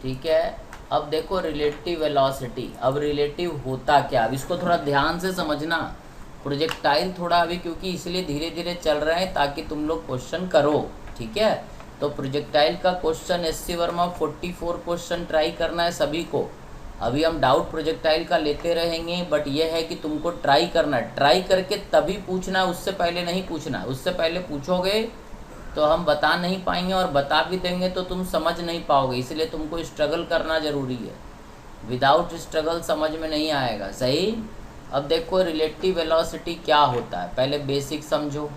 ठीक है। अब देखो रिलेटिव वेलोसिटी, अब रिलेटिव होता क्या, अब इसको थोड़ा ध्यान से समझना। प्रोजेक्टाइल थोड़ा अभी क्योंकि इसलिए धीरे धीरे चल रहे हैं ताकि तुम लोग क्वेश्चन करो, ठीक है। तो प्रोजेक्टाइल का question SC Verma 44 question try करना है सभी को। अभी हम डाउट प्रोजेक्टाइल का लेते रहेंगे, बट ये है कि तुमको ट्राई करना है, ट्राई करके तभी पूछना, उससे पहले नहीं पूछना। उससे पहले पूछोगे तो हम बता नहीं पाएंगे, और बता भी देंगे तो तुम समझ नहीं पाओगे, इसलिए तुमको स्ट्रगल करना ज़रूरी है। विदाउट स्ट्रगल समझ में नहीं आएगा, सही। अब देखो रिलेटिव वेलोसिटी क्या होता है, पहले बेसिक समझो,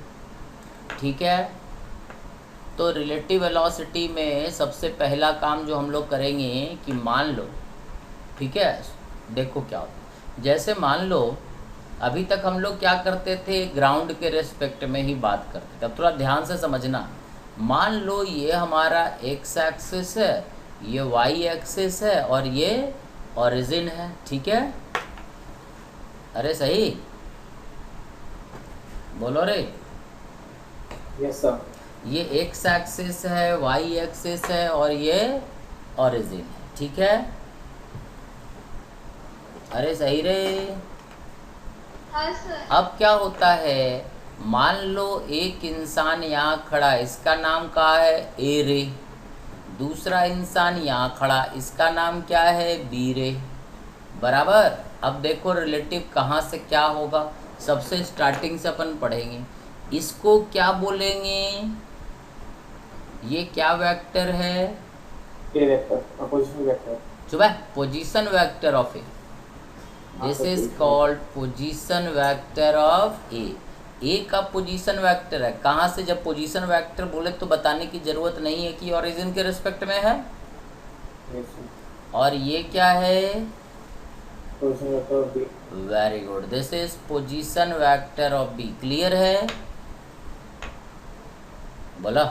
ठीक है। तो रिलेटिव वेलोसिटी में सबसे पहला काम जो हम लोग करेंगे कि मान लो, ठीक है, देखो क्या होता है। जैसे मान लो अभी तक हम लोग क्या करते थे, ग्राउंड के रेस्पेक्ट में ही बात करते थे। अब थोड़ा ध्यान से समझना। मान लो ये हमारा एक्स एक्सिस है, ये वाई एक्सिस है, और ये ओरिजिन है, ठीक है। अरे सही बोलो रे। Yes sir. ये एक्स एक्सिस है, वाई एक्सिस है, और ये ओरिजिन है, ठीक है। अरे सही रे। हाँ सर। अब क्या होता है, मान लो एक इंसान यहाँ खड़ा है, इसका नाम क्या है, ए रे। दूसरा इंसान यहाँ खड़ा, इसका नाम क्या है, बी रे, बराबर। अब देखो रिलेटिव कहाँ से क्या होगा, सबसे स्टार्टिंग से अपन पढ़ेंगे। इसको क्या बोलेंगे, ये क्या वेक्टर है, ए वेक्टर, अपोजिशन वेक्टर। चुप है, position vector of A. This is called position vector of A. A का पोजीशन वेक्टर है, कहाँ से, जब पोजीशन वेक्टर बोले तो बताने की जरूरत नहीं है कि ओरिजिन के रिस्पेक्ट में है। और ये क्या है, position vector of B. Very good, this is position vector of B. Clear है, बोलो।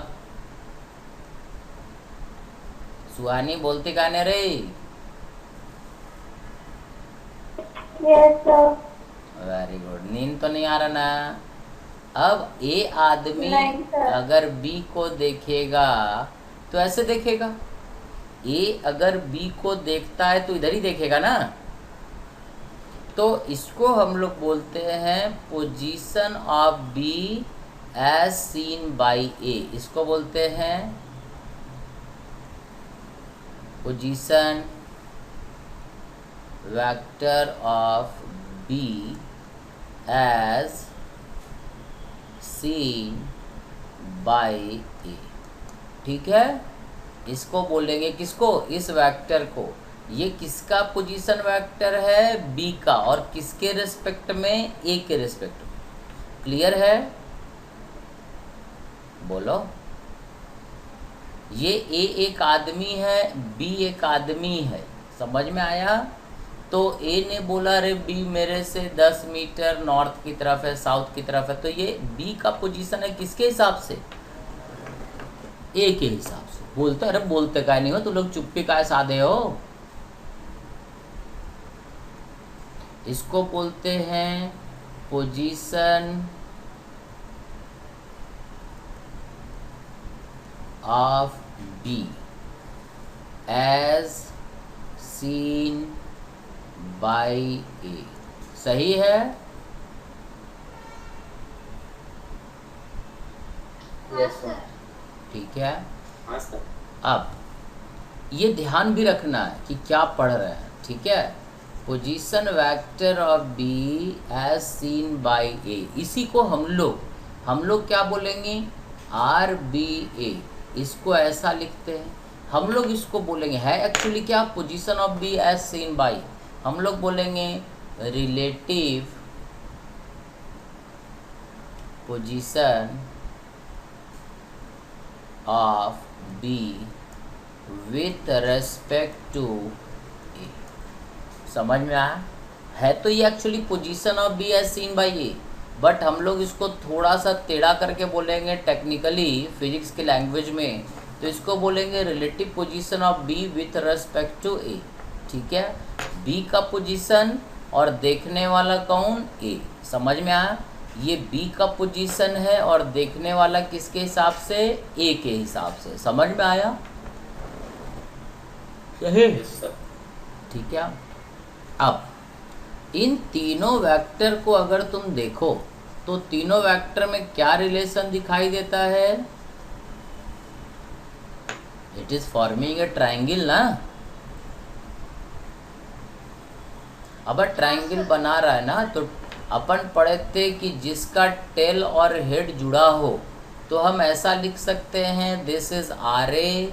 सुहानी बोलती गाने रे। Yes sir. वेरी गुड, नींद तो नहीं आ रहा ना। अब ए आदमी नहीं सर। अगर बी को देखेगा तो ऐसे देखेगा, ए अगर बी को देखता है तो इधर ही देखेगा ना। तो इसको हम लोग बोलते हैं position of B as seen by A. इसको बोलते हैं position vector of B as seen by A, ठीक है। इसको बोलेंगे किसको, इस वेक्टर को। ये किसका पोजीशन वेक्टर है, बी का, और किसके रिस्पेक्ट में, ए के रिस्पेक्ट में। क्लियर है, बोलो। ये ए एक आदमी है, बी एक आदमी है, समझ में आया। तो ए ने बोला रे बी मेरे से 10 मीटर नॉर्थ की तरफ है, साउथ की तरफ है, तो ये बी का पोजीशन है किसके हिसाब से, ए के हिसाब से। बोलते, अरे बोलते का नहीं हो, तुम लोग चुप्पी का साधे हो। इसको बोलते हैं position of B as seen by A. सही है, हाँ सर। ठीक है। हाँ सर। अब ये ध्यान भी रखना है कि क्या पढ़ रहे हैं, ठीक है। Position vector of B as seen by A, इसी को हम लोग क्या बोलेंगे, आर बी ए। इसको ऐसा लिखते हैं हम लोग, इसको बोलेंगे, है एक्चुअली क्या, position of B as seen by, हम लोग बोलेंगे relative position of B with respect to A. समझ में आया, है तो ये actually position of B as seen by A, but हम लोग इसको थोड़ा सा टेढ़ा करके बोलेंगे टेक्निकली, फिजिक्स की लैंग्वेज में, तो इसको बोलेंगे relative position of B with respect to A, ठीक है। बी का पोजीशन और देखने वाला कौन, ए। समझ में आया, ये बी का पोजीशन है और देखने वाला किसके हिसाब से, ए के हिसाब से। समझ में आया, सही, यस सर। ठीक है। अब इन तीनों वेक्टर को अगर तुम देखो तो तीनों वेक्टर में क्या रिलेशन दिखाई देता है? It is forming a triangle ना। अब ट्राइंगल बना रहा है ना, तो अपन पढ़े थे कि जिसका टेल और हेड जुड़ा हो तो हम ऐसा लिख सकते हैं, दिस इज आर ए,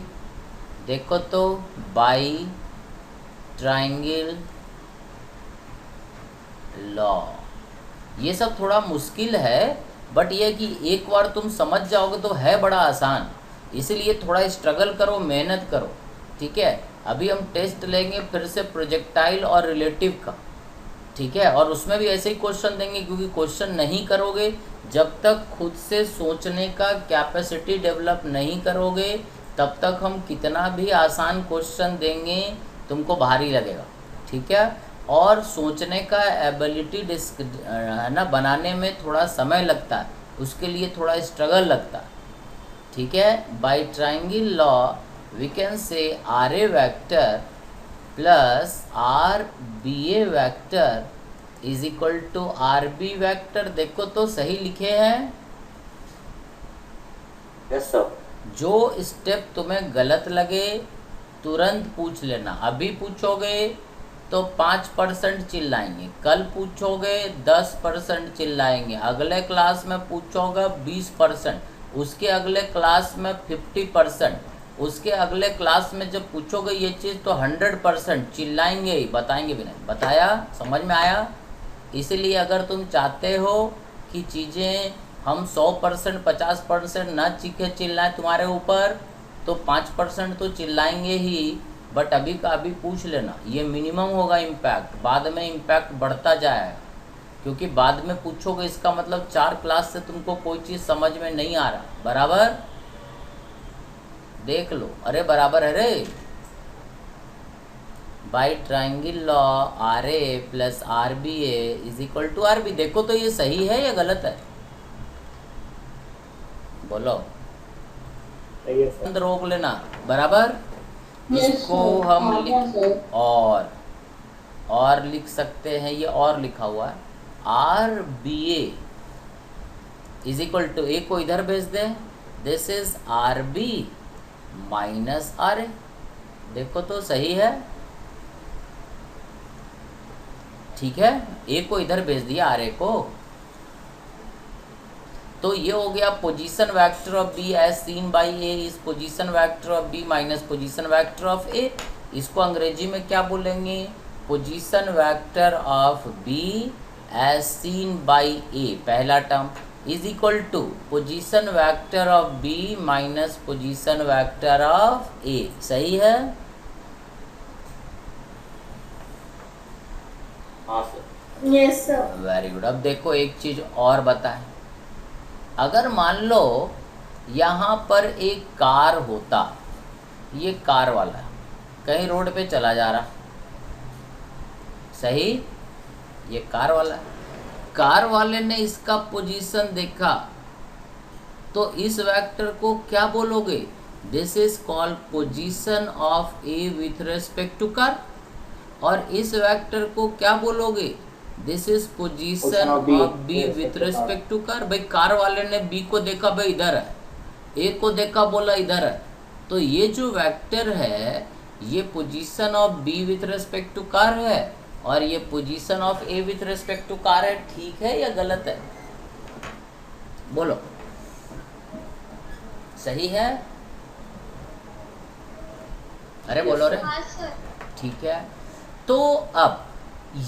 देखो तो, बाई ट्राइंगल लॉ। ये सब थोड़ा मुश्किल है, बट ये कि एक बार तुम समझ जाओगे तो है बड़ा आसान, इसलिए थोड़ा स्ट्रगल करो, मेहनत करो, ठीक है। अभी हम टेस्ट लेंगे फिर से प्रोजेक्टाइल और रिलेटिव का, ठीक है, और उसमें भी ऐसे ही क्वेश्चन देंगे, क्योंकि क्वेश्चन नहीं करोगे जब तक खुद से सोचने का कैपेसिटी डेवलप नहीं करोगे, तब तक हम कितना भी आसान क्वेश्चन देंगे तुमको भारी लगेगा, ठीक है। और सोचने का एबिलिटी है ना, बनाने में थोड़ा समय लगता है, उसके लिए थोड़ा स्ट्रगल लगता है, ठीक है। By triangle law we can say R A vector plus R B A vector is equal to R B vector. देखो तो सही लिखे हैं। Yes sir. जो स्टेप तुम्हें गलत लगे तुरंत पूछ लेना। अभी पूछोगे तो 5% चिल्लाएंगे, कल पूछोगे 10% चिल्लाएंगे, अगले क्लास में पूछोगे 20%, उसके अगले क्लास में 50%, उसके अगले क्लास में जब पूछोगे ये चीज़ तो 100% चिल्लाएंगे ही, बताएंगे भी नहीं। बताया? समझ में आया? इसलिए अगर तुम चाहते हो कि चीज़ें हम 100% 50% ना चीखे चिल्लाएं तुम्हारे ऊपर, तो 5% तो चिल्लाएंगे ही, बट अभी का अभी पूछ लेना, ये मिनिमम होगा इम्पैक्ट, बाद में इम्पैक्ट बढ़ता जाएगा, क्योंकि बाद में पूछोगे इसका मतलब 4 क्लास से तुमको कोई चीज़ समझ में नहीं आ रहा। बराबर? देख लो, अरे बराबर है रे। By triangle law R A plus R B A is equal to R B. देखो तो ये सही है या गलत है? बोलो। सही है सर। रोक लेना। बराबर? इसको हम लिख और लिख सकते हैं, ये और लिखा हुआ है, R B A is equal to, A को इधर भेज दें, this is R B minus R A. देखो तो सही है, ठीक है। ए को इधर भेज दिया आर ए को, तो ये हो गया position vector of B as seen by A is position vector of B minus position vector of A. इसको अंग्रेजी में क्या बोलेंगे? Position vector of B as seen by A, पहला term, is equal to position vector of B minus position vector of A. सही है? हाँ sir. Yes sir. Very good. अब देखो एक चीज़ और बताएं, अगर मान लो यहाँ पर एक कार होता, ये कार वाला है, कहीं रोड पे चला जा रहा, सही, ये कार वाला है, कार वाले ने इसका पोजीशन देखा, तो इस वेक्टर को क्या बोलोगे? This is called position of A with respect to car. और इस वेक्टर को क्या बोलोगे? This is position of B with respect to car. भाई कार वाले ने बी को देखा, भाई इधर है, ए को देखा, बोला इधर है, तो ये जो वेक्टर है ये position of B with respect to car है, और ये position of A with respect to car है। ठीक है या गलत है? बोलो। सही है? अरे बोलो रे। हाँ सर। ठीक है। तो अब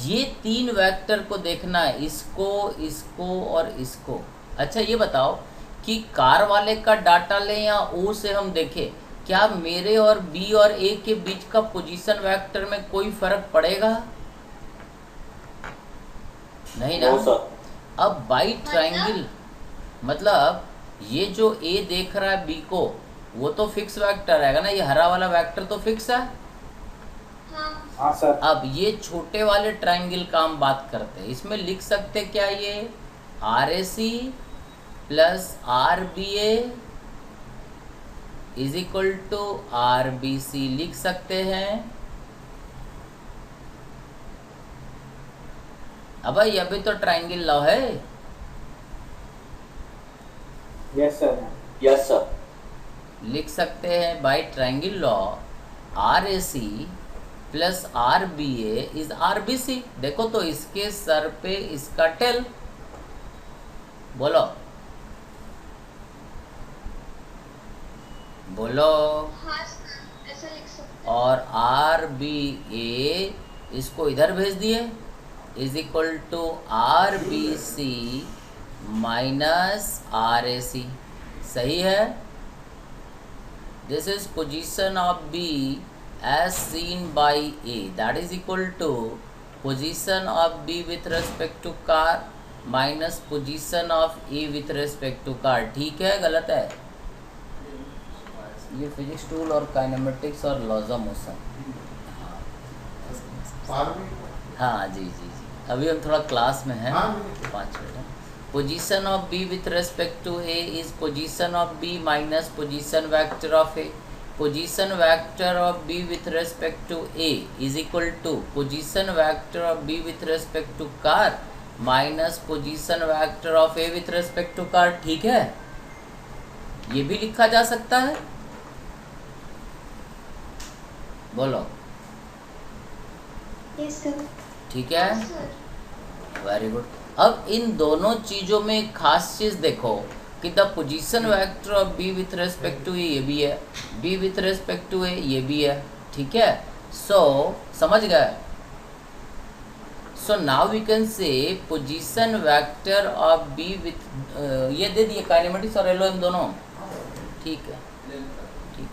ये 3 वेक्टर को देखना है, इसको, इसको और इसको। अच्छा ये बताओ कि कार वाले का डाटा लें या ओ से हम देखें, क्या मेरे और बी और ए के बीच का पोजीशन वेक्टर में कोई फर्क पड़ेगा? नहीं ना। अब बाई ट्राइंगल मतलब ये जो ए देख रहा है बी को, वो तो फिक्स वेक्टर रहेगा ना, ये हरा वाला वेक्टर तो फिक्स है। हाँ सर। अब ये छोटे वाले ट्राइंगल का हम बात करते हैं, इसमें लिख सकते क्या, ये R A C plus R B A is equal to R B C लिख सकते हैं। अब भाई अभी तो ट्रायंगल लॉ है। Yes sir. Yes sir. लिख सकते हैं by triangle law R A C plus R B A is R B C. देखो तो इसके सर पे इसका टेल, बोलो बोलो। हाँ सर, ऐसा लिख सकते और आर बी ए इसको इधर भेज दिए, is equal to R B C minus R A C. सही है। This is position of B as seen by A, that is equal to position of B with respect to car minus position of A with respect to car। ठीक है, गलत है? ये physics tool और kinematics और laws of motion. हाँ जी जी जी, अभी हम थोड़ा क्लास में हैं। 5 minute. Position of B with respect to A is position of B minus position vector of A. Position vector of B with respect to A is equal to position vector of B with respect to car minus position vector of A with respect to car. ठीक है, ये भी लिखा जा सकता है। बोलो। Yes sir. ठीक है, वेरी गुड। अब इन दोनों चीज़ों में एक खास चीज़ देखो कि the position vector of B with respect to A ये भी है, B with respect to A ये भी है। ठीक है, सो समझ गए। So now we can say position vector of B with ये दे दिए काइनेमेटिक्स और एलओएम दोनों। ठीक है ठीक है।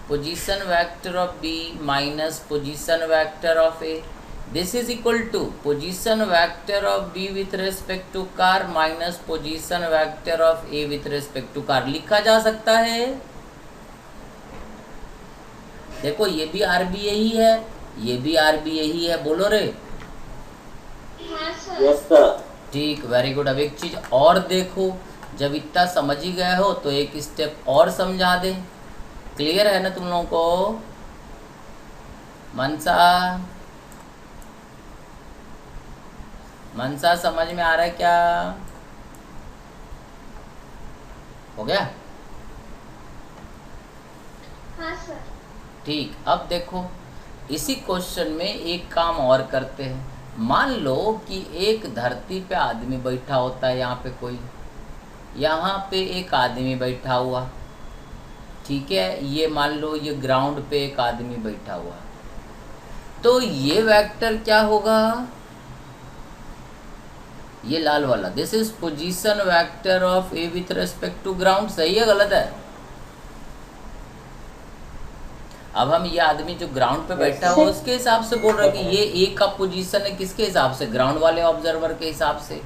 Position vector of B minus position vector of A, this is equal to position vector of B with respect to car minus position vector of A with respect to car. लिखा जा सकता है। देखो ये भी आर बी यही है, ये भी आर बी यही है। बोलो रे। हाँ सर। Yes sir. ठीक, वेरी गुड। अब एक चीज और देखो, जब इतना समझ ही गए हो तो एक स्टेप और समझा दे। क्लियर है ना तुम लोगों को? मनसा समझ में आ रहा है क्या? हो गया? हाँ सर। ठीक, अब देखो इसी क्वेश्चन में एक काम और करते हैं। मान लो कि एक धरती पे आदमी बैठा होता है, यहाँ पे कोई, यहाँ पे एक आदमी बैठा हुआ। ठीक है, ये मान लो ये ग्राउंड पे एक आदमी बैठा हुआ, तो ये वेक्टर क्या होगा? ये लाल वाला, this is position vector of A with respect to ground. सही है गलत है? अब हम ये आदमी जो ग्राउंड पे बैठा हुआ उसके हिसाब से बोल रहे हैं कि ये ए का पोजीशन है किसके हिसाब से? ग्राउंड वाले ऑब्जर्वर के हिसाब से।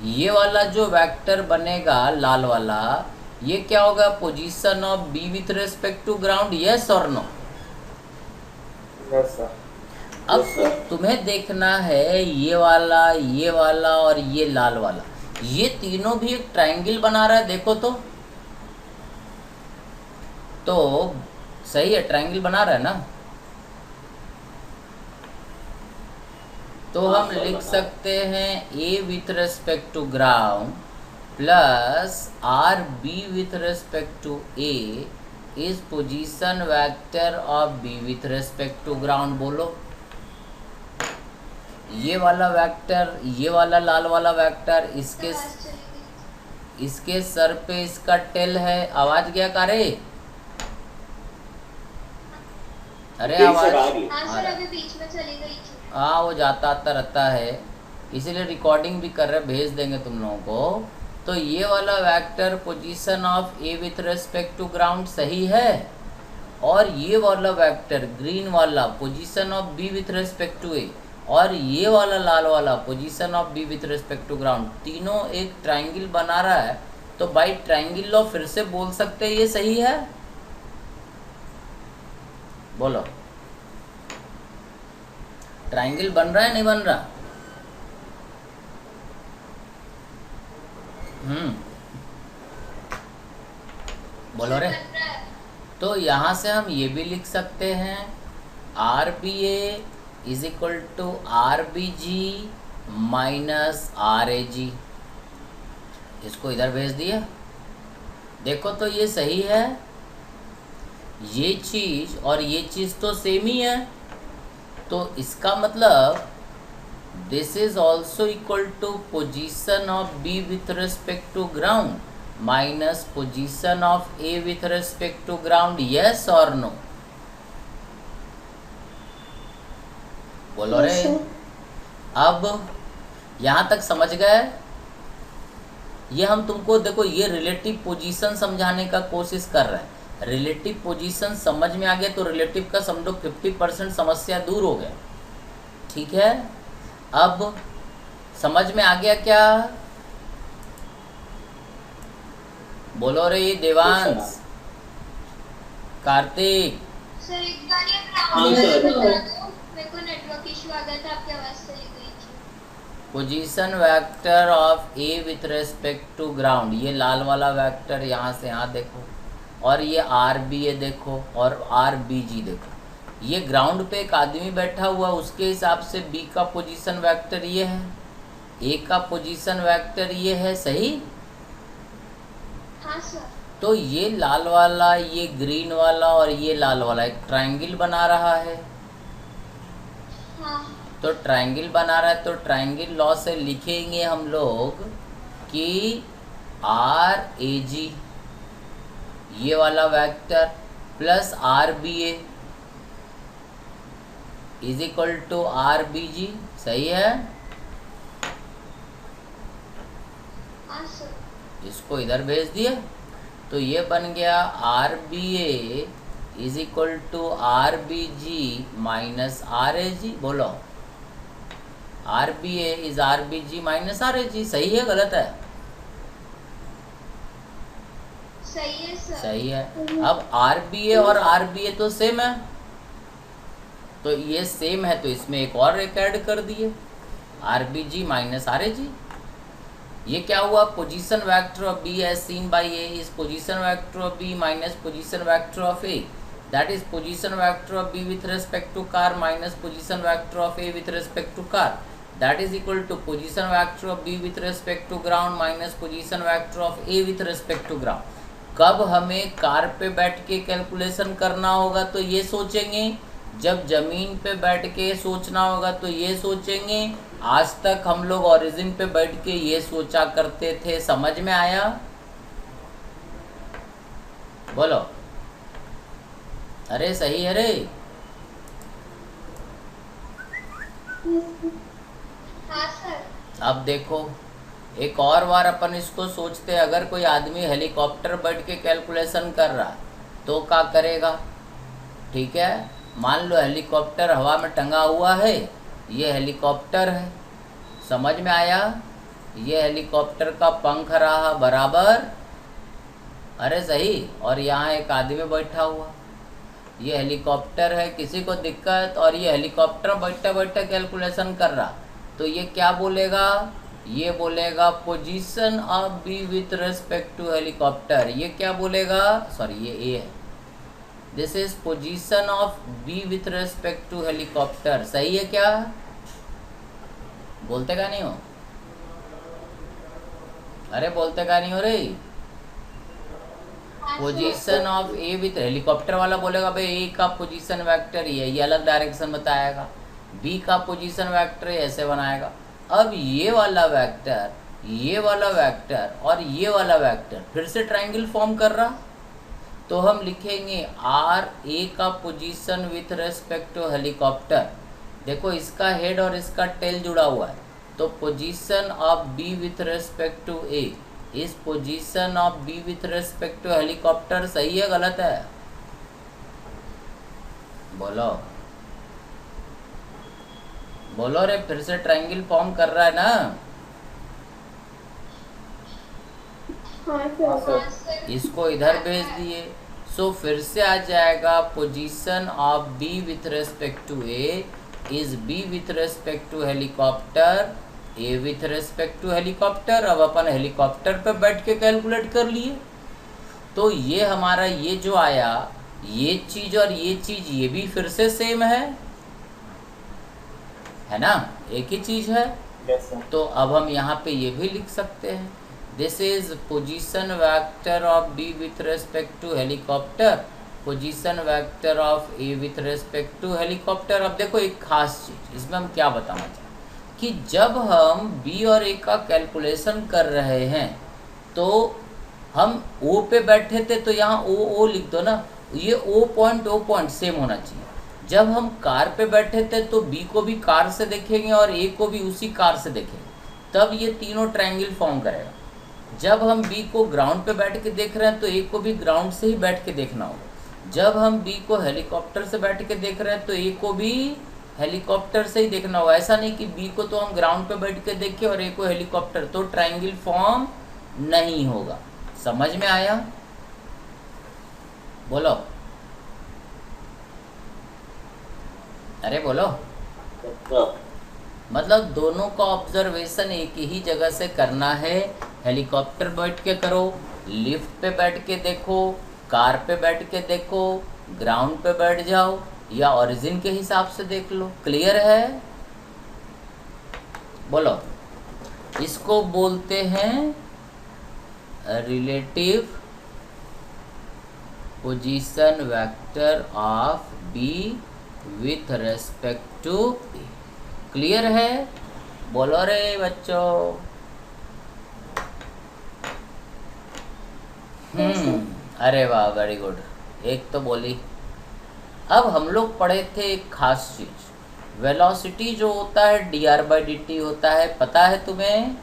ये वाला जो वेक्टर बनेगा लाल वाला, ये क्या होगा? Position of B with respect to ground. Yes और नो? Yes sir. अब तुम्हें देखना है ये वाला और ये लाल वाला, ये तीनों भी एक ट्रायंगल बना रहा है। देखो तो सही है, ट्रायंगल बना रहा है ना? तो हम लिख सकते हैं A with respect to ground plus R B with respect to A is position vector of B with respect to ground. बोलो। ये वाला वेक्टर, ये वाला लाल वाला वेक्टर, इसके सर पे इसका टेल है। आवाज गया का रे? अरे आवाज। हाँ सर, अभी बीच में चली गई थी। हाँ, वो जाता आता रहता है, इसीलिए रिकॉर्डिंग भी कर रहे, भेज देंगे तुम लोगों को। तो ये वाला vector position of A with respect to ground सही है, और ये वाला वेक्टर ग्रीन वाला position of B with respect to A, और ये वाला लाल वाला position of B with respect to ground, तीनों एक ट्रायंगल बना रहा है। तो बाय ट्रायंगल लॉ फिर से बोल सकते हैं ये सही है। बोलो, ट्रायंगल बन रहा है नहीं बन रहा? बोलो रे। तो यहाँ से हम ये भी लिख सकते हैं R B A is equal to R B G minus R A G. इसको इधर भेज दिया। देखो तो ये सही है, ये चीज़ और ये चीज़ तो सेम ही है, तो इसका मतलब this is also equal to position of B with respect to ground minus position of A with respect to ground. Yes और नो? बोलो रे। अब यहाँ तक समझ गए? ये हम तुमको देखो ये रिलेटिव पोजीशन समझाने का कोशिश कर रहे हैं। रिलेटिव पोजीशन समझ में आ गया तो रिलेटिव का समझो 50% समस्या दूर हो गया। ठीक है, अब समझ में आ गया क्या? बोलो रे देवांश, कार्तिक। सर एक बार ये हाँ, ग्राउंड सर। बता दो, मेरे को नेटवर्क इशू आ गया था, आपकी आवाज चली गई थी। Position vector of A with respect to ground, ये लाल वाला वेक्टर यहाँ से यहाँ देखो, और ये आर बी ए देखो और आर बी जी देखो। ये ग्राउंड पे एक आदमी बैठा हुआ, उसके हिसाब से बी का पोजीशन वेक्टर ये है, ए का पोजीशन वेक्टर ये है। सही? हाँ सर। तो ये लाल वाला, ये ग्रीन वाला और ये लाल वाला एक ट्रायंगल बना रहा है। हाँ तो ट्रायंगल बना रहा है तो ट्रायंगल लॉ से लिखेंगे हम लोग कि आर ए जी ये वाला vector plus R B A is equal to R B G. सही है? हाँ सर। इसको इधर भेज दिए तो ये बन गया R B A is equal to R B G minus R A G. बोलो, R B A is R B G minus R A G. सही है गलत है? सही है सर। सही है। अब आर बी ए और आर बी ए तो सेम है, तो ये सेम है तो इसमें एक और एक ऐड कर दिए, R B G minus R A G. ये क्या हुआ? Position vector of B as seen by A is position vector of B minus position vector of A, that is position vector of B with respect to car minus position vector of A with respect to car, that is equal to position vector of B with respect to ground minus position vector of A with respect to ground. कब हमें car पे बैठ के calculation करना होगा तो ये सोचेंगे, जब जमीन पे बैठ के सोचना होगा तो ये सोचेंगे। आज तक हम लोग ओरिजिन पे बैठ के ये सोचा करते थे। समझ में आया? बोलो, अरे सही है रे। हाँ सर। अब देखो एक और बार अपन इसको सोचते हैं, अगर कोई आदमी हेलीकॉप्टर बैठ के कैलकुलेशन कर रहा तो क्या करेगा? ठीक है, मान लो हेलीकॉप्टर हवा में टंगा हुआ है, ये हेलीकॉप्टर है। समझ में आया? ये हेलीकॉप्टर का पंख रहा बराबर, अरे सही, और यहाँ एक आदमी बैठा हुआ, ये हेलीकॉप्टर है, किसी को दिक्कत, और ये हेलीकॉप्टर बैठे बैठे कैलकुलेशन कर रहा, तो ये क्या बोलेगा? ये बोलेगा position of B with respect to helicopter. ये क्या बोलेगा? सॉरी ये ए है, this is position of B with respect to helicopter. सही है क्या? बोलते का नहीं हो? अरे बोलते का नहीं हो रे? Position of A with helicopter वाला बोलेगा भाई ए का पोजीशन वेक्टर ही है, ये अलग डायरेक्शन बताएगा, बी का पोजीशन वेक्टर ऐसे बनाएगा। अब ये वाला वेक्टर, ये वाला वेक्टर और ये वाला वेक्टर फिर से ट्रायंगल फॉर्म कर रहा, तो हम लिखेंगे आर ए का position with respect to helicopter. देखो इसका हेड और इसका टेल जुड़ा हुआ है, तो position of B with respect to A इस position of B with respect to helicopter. सही है गलत है? बोलो बोलो रे, फिर से ट्रायंगल फॉर्म कर रहा है ना? हाँ सर। इसको इधर भेज दिए, सो फिर से आ जाएगा position of B with respect to A is B with respect to helicopter, A with respect to helicopter. अब अपन हेलीकॉप्टर पे बैठ के कैलकुलेट कर लिए, तो ये हमारा ये जो आया ये चीज और ये चीज ये भी फिर से सेम है ना, एक ही चीज है। Yes, sir. तो अब हम यहाँ पे ये भी लिख सकते हैं, this is position vector of B with respect to helicopter, position vector of A with respect to helicopter. अब देखो एक खास चीज इसमें हम क्या बताना चाहते हैं कि जब हम बी और ए का कैलकुलेशन कर रहे हैं तो हम ओ पे बैठे थे तो यहाँ ओ लिख दो ना, ये ओ पॉइंट सेम होना चाहिए। जब हम कार पे बैठे थे तो बी को भी कार से देखेंगे और ए को भी उसी कार से देखेंगे, तब ये तीनों ट्रायंगल फॉर्म करेगा। जब हम बी को ग्राउंड पे बैठ के देख रहे हैं तो ए को भी ग्राउंड से ही बैठ के देखना होगा। जब हम बी को हेलीकॉप्टर से बैठ के देख रहे हैं तो ए को भी हेलीकॉप्टर से ही देखना होगा। ऐसा नहीं कि बी को तो हम ग्राउंड पे बैठ के देखें और ए को हेलीकॉप्टर, तो ट्रायंगल फॉर्म नहीं होगा। समझ में आया? बोलो, अरे बोलो। Yes, sir. मतलब दोनों का ऑब्जर्वेशन एक ही जगह से करना है। हेलीकॉप्टर बैठ के करो, लिफ्ट पे बैठ के देखो, कार पे बैठ के देखो, ग्राउंड पे बैठ जाओ या ओरिजिन के हिसाब से देख लो। क्लियर है? बोलो। इसको बोलते हैं relative position vector of B with respect to A. Clear है? बोलो रे बच्चों। अरे वाह, वेरी गुड, एक तो बोली। अब हम लोग पढ़े थे एक खास चीज, वेलोसिटी जो होता है dr/dt होता है, पता है तुम्हें?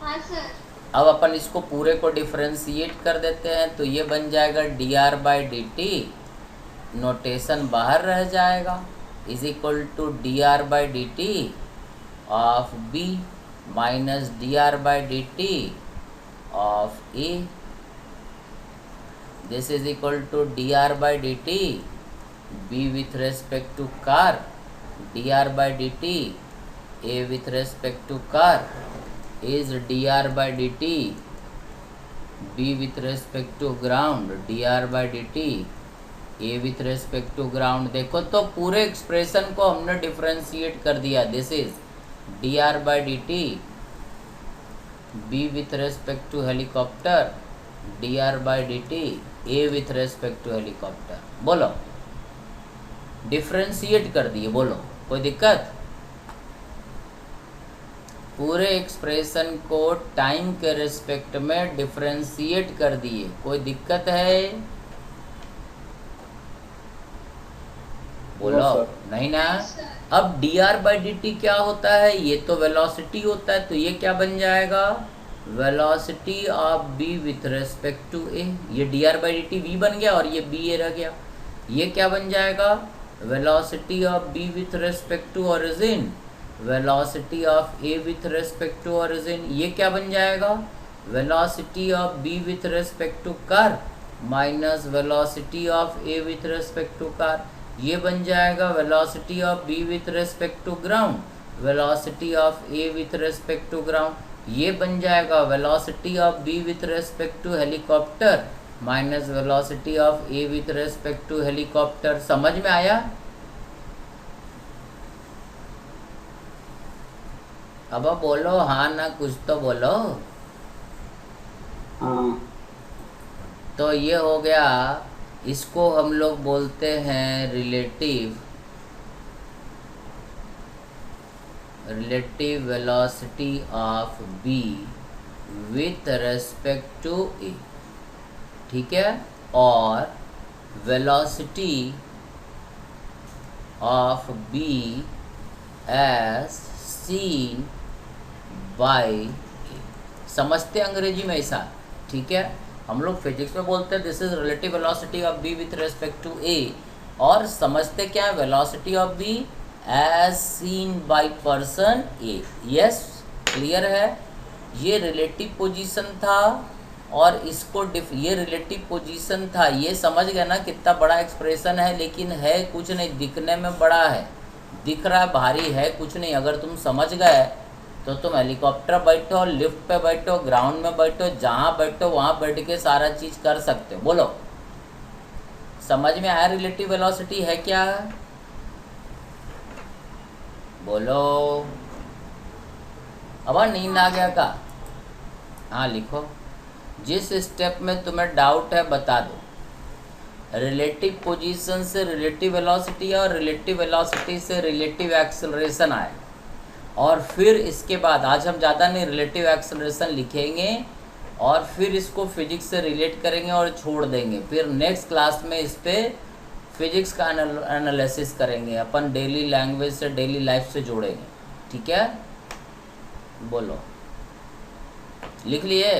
हाँ सर। अब अपन इसको पूरे को डिफरेंशिएट कर देते हैं तो ये बन जाएगा dr/dt, नोटेशन बाहर रह जाएगा, is equal to dr/dt of b minus dr/dt of a। This is equal to dr/dt b with respect to car, dr/dt a with respect to car is dr/dt b with respect to ground, dr/dt a with respect to ground। देखो तो पूरे expression को हमने differentiate कर दिया। This is dr/dt b with respect to helicopter, dr/dt a with respect to helicopter. बोलो, differentiate कर दिए, बोलो कोई दिक्कत? पूरे एक्सप्रेशन को टाइम के रिस्पेक्ट में डिफरेंशिएट कर दिए, कोई दिक्कत है? बोलो। No, sir. नहीं ना? Yes, sir. अब dr/dt क्या होता है? ये तो वेलोसिटी होता है, तो ये क्या बन जाएगा? Velocity of b with respect to a। ये dr/dt v बन गया और ये b a रह गया। ये क्या बन जाएगा? Velocity of b with respect to origin, velocity of a with respect to origin. ये क्या बन जाएगा? Velocity of b with respect to car minus velocity of a with respect to car. ये बन जाएगा velocity of b with respect to ground, velocity of a with respect to ground. ये बन जाएगा velocity of b with respect to helicopter minus velocity of a with respect to helicopter. समझ में आया? अब बोलो हाँ ना, कुछ तो बोलो। हाँ। तो ये हो गया, इसको हम लोग बोलते हैं relative velocity of B with respect to A. ठीक है? और velocity of B as seen by A. समझते अंग्रेजी में ऐसा? ठीक है? हम लोग फिजिक्स में बोलते हैं this is relative velocity of B with respect to A, और समझते क्या है? Velocity of B as seen by person A. Yes, clear है? ये रिलेटिव पोजीशन था और इसको ये रिलेटिव पोजीशन था। ये समझ गया ना कितना बड़ा एक्सप्रेशन है? लेकिन है कुछ नहीं, दिखने में बड़ा है, दिख रहा है भारी है कुछ नहीं। अगर तुम समझ गए तो तुम हेलीकॉप्टर बैठो, लिफ्ट पे बैठो, ग्राउंड में बैठो, जहाँ बैठो वहाँ बैठ के सारा चीज़ कर सकते हो। बोलो, समझ में आया रिलेटिव वेलोसिटी है क्या? बोलो। अब नींद आ गया का? हाँ लिखो। जिस स्टेप में तुम्हें डाउट है बता दो। रिलेटिव पोजीशन से रिलेटिव वेलोसिटी और रिलेटिव वेलोसिटी से रिलेटिव एक्सेलरेशन आए, और फिर इसके बाद आज हम ज़्यादा नहीं रिलेटिव एक्सेलरेशन लिखेंगे और फिर इसको फिजिक्स से रिलेट करेंगे और छोड़ देंगे। फिर नेक्स्ट क्लास में इस पर फिजिक्स का एनालिसिस करेंगे, अपन डेली लैंग्वेज से डेली लाइफ से जोड़ेंगे। ठीक है, बोलो, लिख लिए?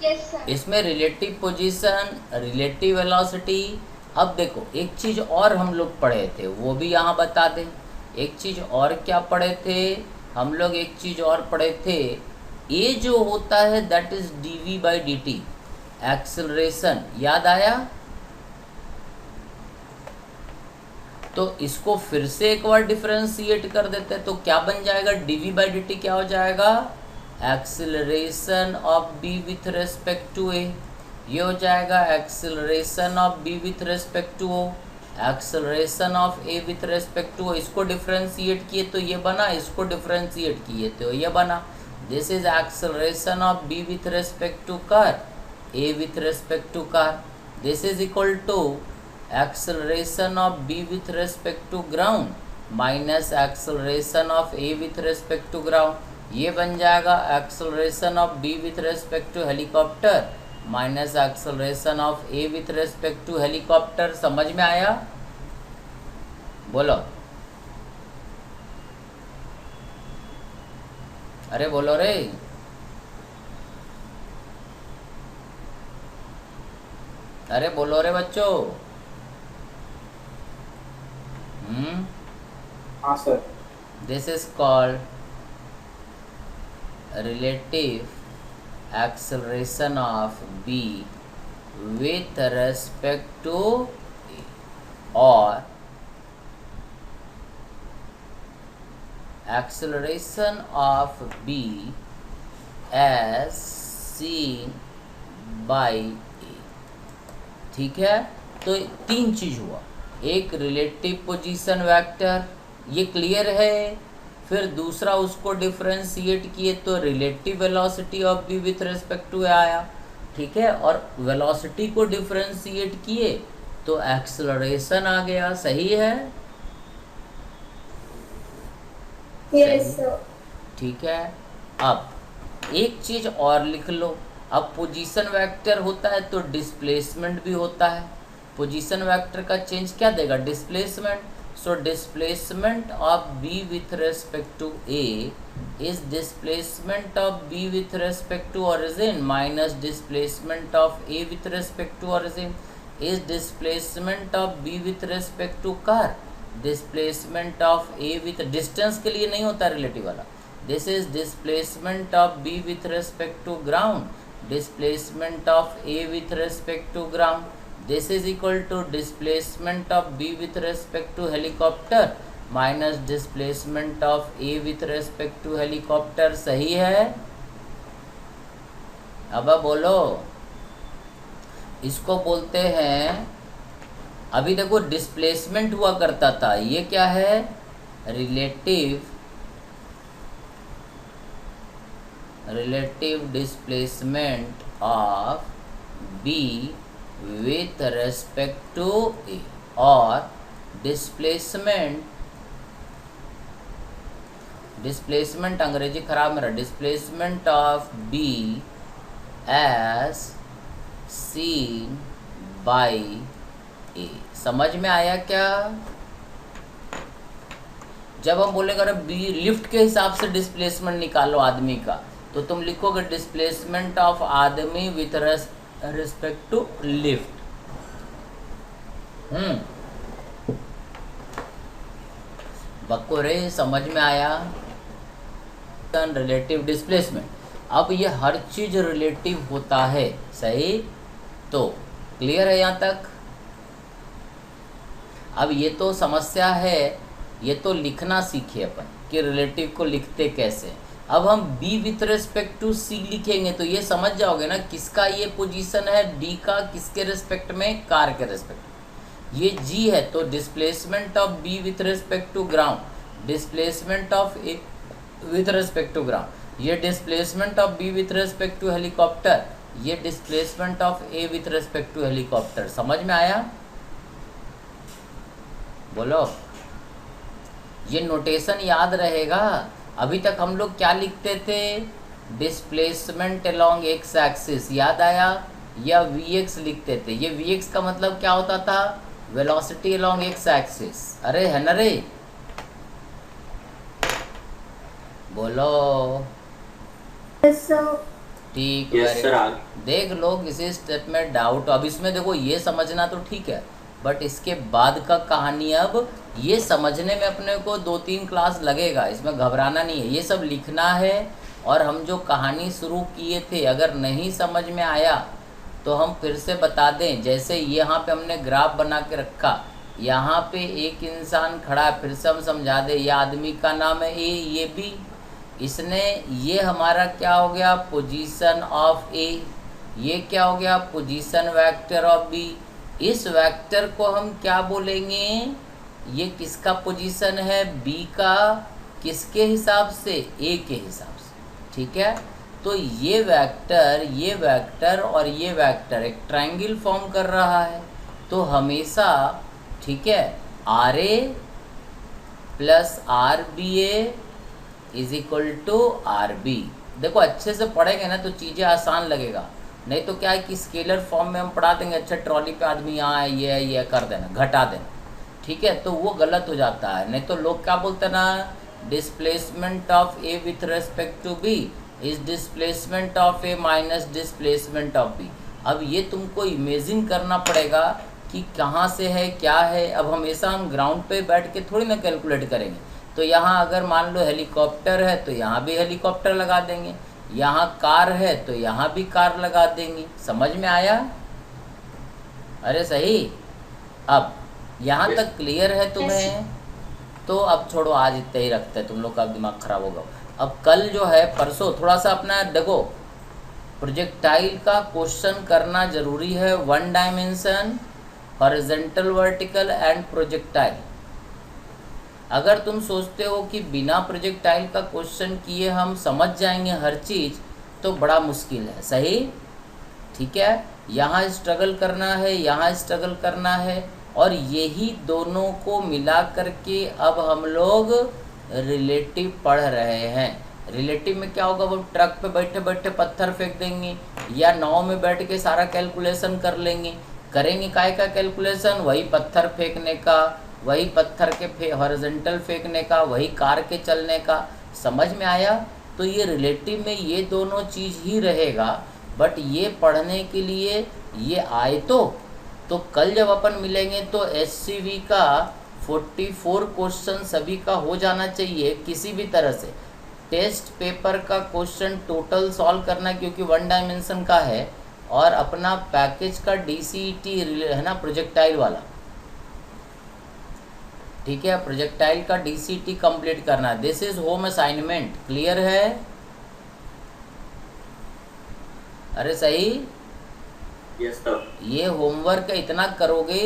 Yes sir. इसमें रिलेटिव पोजीशन, रिलेटिव वेलोसिटी। अब देखो एक चीज़ और हम लोग पढ़े थे, वो भी यहाँ बता दें। एक चीज़ और क्या पढ़े थे हम लोग? एक चीज़ और पढ़े थे, ये जो होता है दैट इज dv/dt एक्सेलरेशन, याद आया? तो इसको फिर से एक बार डिफरेंशिएट कर देते हैं, तो क्या बन जाएगा? dv/dt क्या हो जाएगा? Acceleration of b with respect to a। ये हो जाएगा acceleration of b with respect to o, acceleration of a with respect to o। इसको डिफरेंशिएट किए तो ये बना, इसको डिफरेंशिएट किए तो ये बना। This is acceleration of b with respect to car, a with respect to car. This is equal to acceleration of b with respect to ground minus acceleration of a with respect to ground. ये बन जाएगा acceleration of b with respect to helicopter minus acceleration of a with respect to helicopter. समझ में आया? बोलो, अरे बोलो रे। अरे बोलो रे बच्चों। हाँ sir. This is called relative acceleration of b with respect to a, or acceleration of b as seen by a। ठीक है, तो तीन चीज हुआ, एक रिलेटिव पोजीशन वेक्टर, ये क्लियर है। फिर दूसरा उसको डिफरेंशिएट किए तो relative velocity of B with respect to आया। ठीक है, और वेलोसिटी को डिफरेंशिएट किए तो एक्सेलरेशन आ गया। सही है? Yes sir. ठीक है, अब एक चीज और लिख लो। अब पोजीशन वेक्टर होता है तो डिस्प्लेसमेंट भी होता है। पोजीशन वेक्टर का चेंज क्या देगा? Displacement. So displacement of b with respect to a is displacement of b with respect to origin minus displacement of a with respect to origin is displacement of b with respect to car। displacement of a with distance के लिए नहीं होता relative वाला। this is displacement of b with respect to ground, displacement of a with respect to ground। this is equal to displacement of b with respect to helicopter minus displacement of a with respect to helicopter। सही है? अब बोलो, इसको बोलते हैं, अभी देखो displacement हुआ करता था, ये क्या है? Relative displacement of b with respect to a, और डिस्प्लेसमेंट अंग्रेजी खराब मेरा, displacement of b as seen by a। समझ में आया क्या? जब हम बोलेंगे अरे बी लिफ्ट के हिसाब से डिस्प्लेसमेंट निकालो आदमी का, तो तुम लिखोगे डिस्प्लेसमेंट ऑफ आदमी विथ रेस्पेक्ट टू लिफ्ट। बक्को रे, समझ में आया? Relative displacement. अब ये हर चीज रिलेटिव होता है, सही? तो क्लियर है यहाँ तक? अब ये तो समस्या है, ये तो लिखना सीखे अपन। कि रिलेटिव को लिखते कैसे। अब हम बी विथ रिस्पेक्ट टू सी लिखेंगे तो ये समझ जाओगे ना किसका ये पोजीशन है, डी का किसके रिस्पेक्ट में, कार के रिस्पेक्ट में। ये जी है तो displacement of B with respect to ground, displacement of A with respect to ground, ये displacement of B with respect to helicopter, ये displacement of A with respect to helicopter. समझ में आया? बोलो। ये नोटेशन याद रहेगा। अभी तक हम लोग क्या लिखते थे, डिस्प्लेसमेंट अलोंग एक्स एक्सिस, याद आया, या वी एक्स लिखते थे। ये वी एक्स का मतलब क्या होता था, वेलोसिटी अलोंग एक्स एक्सिस। अरे है ना रे, बोलो। ठीक, यस सर। देख लो किसी स्टेप में डाउट। अब इसमें देखो ये समझना तो ठीक है, बट इसके बाद का कहानी अब ये समझने में अपने को 2-3 क्लास लगेगा, इसमें घबराना नहीं है। ये सब लिखना है। और हम जो कहानी शुरू किए थे अगर नहीं समझ में आया तो हम फिर से बता दें। जैसे यहाँ पे हमने ग्राफ बना के रखा, यहाँ पे एक इंसान खड़ा है, फिर से हम समझा दें। ये आदमी का नाम है ए, ये बी, इसने, ये हमारा क्या हो गया, पोजीशन ऑफ ए, ये क्या हो गया, पोजीशन वेक्टर ऑफ बी। इस वेक्टर को हम क्या बोलेंगे, ये किसका पोजीशन है, बी का, किसके हिसाब से, ए के हिसाब से। ठीक है, तो ये वेक्टर और ये वेक्टर एक ट्रायंगल फॉर्म कर रहा है। तो हमेशा, ठीक है, R A plus R B A is equal to R B. देखो अच्छे से पढ़ेंगे ना तो चीज़ें आसान लगेगा, नहीं तो क्या है कि स्केलर फॉर्म में हम पढ़ा देंगे, अच्छा ट्रॉली पे आदमी यहाँ है, ये कर देना, घटा देना, ठीक है, तो वो गलत हो जाता है। नहीं तो लोग क्या बोलते हैं ना, displacement of A with respect to B is displacement of A minus displacement of B. अब ये तुमको इमेजिन करना पड़ेगा कि कहाँ से है, क्या है। अब हमेशा हम ग्राउंड पे बैठ के थोड़ी ना कैलकुलेट करेंगे। तो यहाँ अगर मान लो हेलीकॉप्टर है तो यहाँ भी हेलीकॉप्टर लगा देंगे, यहाँ कार है तो यहाँ भी कार लगा देंगे। समझ में आया? अरे सही। अब यहाँ तक क्लियर है तुम्हें? तो अब छोड़ो, आज इतना ही रखते हैं, तुम लोग का दिमाग खराब होगा। अब कल जो है, परसों थोड़ा सा अपना देखो, प्रोजेक्टाइल का क्वेश्चन करना जरूरी है। 1 dimension, horizontal, vertical and projectile. अगर तुम सोचते हो कि बिना प्रोजेक्टाइल का क्वेश्चन किए हम समझ जाएंगे हर चीज़, तो बड़ा मुश्किल है। सही? ठीक है, यहाँ स्ट्रगल करना है, यहाँ स्ट्रगल करना है, और यही दोनों को मिला करके अब हम लोग रिलेटिव पढ़ रहे हैं। रिलेटिव में क्या होगा, वो ट्रक पे बैठे बैठे पत्थर फेंक देंगे, या नाव में बैठ के सारा कैलकुलेशन कर लेंगे। करेंगे काय का कैलकुलेशन, वही पत्थर फेंकने का, वही पत्थर के हॉरिजॉन्टल फेंकने का, वही कार के चलने का। समझ में आया? तो ये रिलेटिव में ये दोनों चीज़ ही रहेगा, बट ये पढ़ने के लिए ये आए तो कल जब अपन मिलेंगे तो एससीवी का 44 क्वेश्चन सभी का हो जाना चाहिए किसी भी तरह से। टेस्ट पेपर का क्वेश्चन टोटल सॉल्व करना, क्योंकि 1 डायमेंशन का है, और अपना पैकेज का डीसीटी है ना, प्रोजेक्टाइल वाला, ठीक है, प्रोजेक्टाइल का डीसीटी कंप्लीट करना। This is home assignment. Clear है? अरे सही। Yes sir. ये होमवर्क इतना करोगे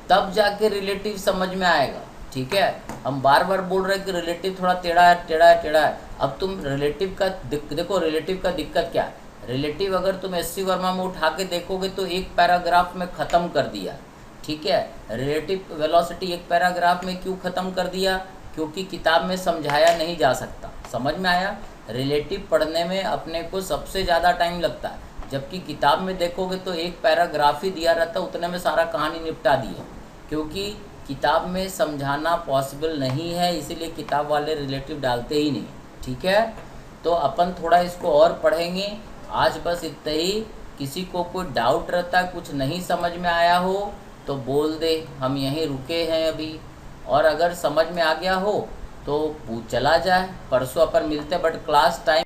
तब जाके रिलेटिव समझ में आएगा। ठीक है, हम बार बार बोल रहे हैं कि रिलेटिव थोड़ा टेढ़ा है, टेढ़ा है, टेढ़ा है। अब तुम रिलेटिव का देखो, रिलेटिव का दिक्कत क्या है। रिलेटिव अगर तुम एससी वर्मा में उठा के देखोगे तो एक पैराग्राफ में ख़त्म कर दिया। ठीक है, रिलेटिव वेलोसिटी एक पैराग्राफ में क्यों ख़त्म कर दिया, क्योंकि किताब में समझाया नहीं जा सकता। समझ में आया? रिलेटिव पढ़ने में अपने को सबसे ज़्यादा टाइम लगता है, जबकि किताब में देखोगे तो एक पैराग्राफ ही दिया रहता, उतने में सारा कहानी निपटा दिए, क्योंकि किताब में समझाना पॉसिबल नहीं है, इसीलिए किताब वाले रिलेटिव डालते ही नहीं। ठीक है, तो अपन थोड़ा इसको और पढ़ेंगे। आज बस इतना ही। किसी को कोई डाउट रहता है, कुछ नहीं समझ में आया हो तो बोल दे, हम यहीं रुके हैं अभी। और अगर समझ में आ गया हो तो चला जाए, परसों अपन मिलते हैं, बट क्लास टाइम